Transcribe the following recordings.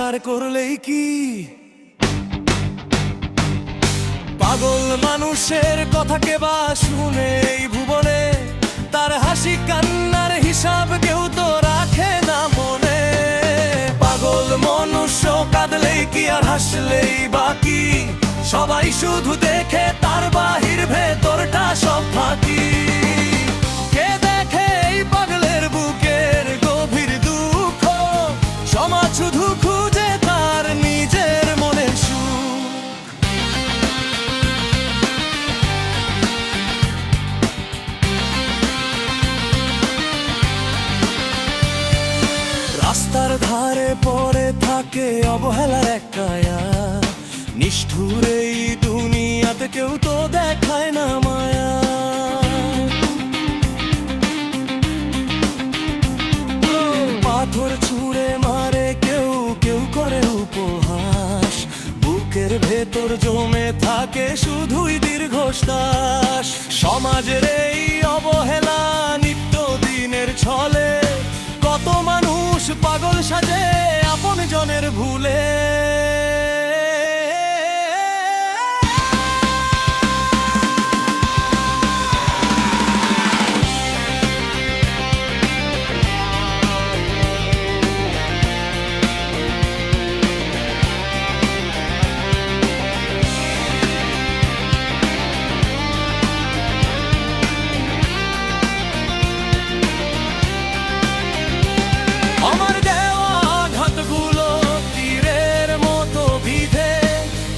স্বীকার করলেই কি পাগল মানুষের কথা কে বা শুনে এই ভুবনে? তার হাসি কান্নার হিসাব কেউ তো রাখে না মনে। পাগল মনুষ্য কাঁদলেই কি আর হাসলেই বাকি? সবাই শুধু দেখে তার বাহির, ভেতরটা সব ফাঁকি। কে দেখে এই পাগলের বুকের গভীর দুঃখ? সমাজ শুধু খুঁজে তার নিজের মনের সুখ। রাস্তার ধারে পড়ে থাকে অবহেলার এক কায়া। নিষ্ঠুর এই দুনিয়াতে কেউ তো দেখায় না মায়া। পাথর ছুঁড়ে মারে কেউ, কেউ করে উপহাস। বুকের ভেতর জমে থাকে শুধুই দীর্ঘশ্বাস। সমাজের এই অবহেলা নিত্য দিনের ছলে, কত মানুষ পাগল সাজে আপন জনের ভুলে। আমার দেওয়া আঘাতগুলো তীরের মতো বিঁধে,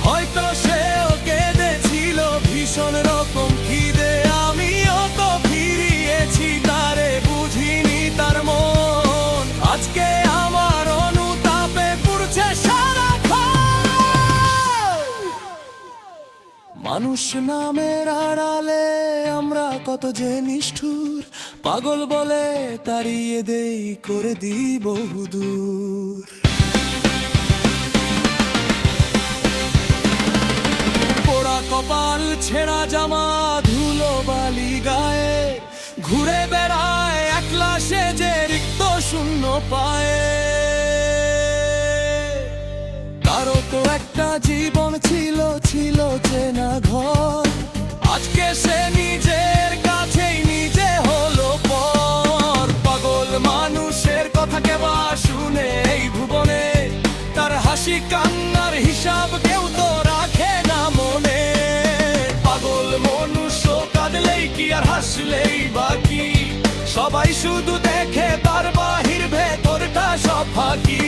হয়তো সেও কেঁদেছিল ভীষণ রকম খিদে। আমিও তো ফিরিয়েছি তারে, বুঝিনি তার মন। আজকে আমার অনুতাপে পুড়ছে সারাক্ষণ। মানুষ নামের আড়ালে আমরা কত যে নিষ্ঠুর। পাগল বলে তাড়িয়ে দেই, করে দিই বহুদূর। পোড়া কপাল, ছেঁড়া জামা, ধুলো বালি গায়ে, ঘুরে বেড়ায় একলা সেজে রিক্ত শূন্য পায়ে। কারো তো একটা জীবন ছিল, ছিল চেনা ঘর। আজকে সে নিজের কাছেই নিজে হলো পর। পাগল মানুষের কথা কে বা শুনে এই ভুবনে? তার হাসি কান্নার হিসাব কেউ তো রাখে না মনে। পাগল মনুষ্য কাঁদলেই কি আর হাসলেই বাকি? সবাই শুধু দেখে তার বাহির, ভেতরটা সব ফাঁকি।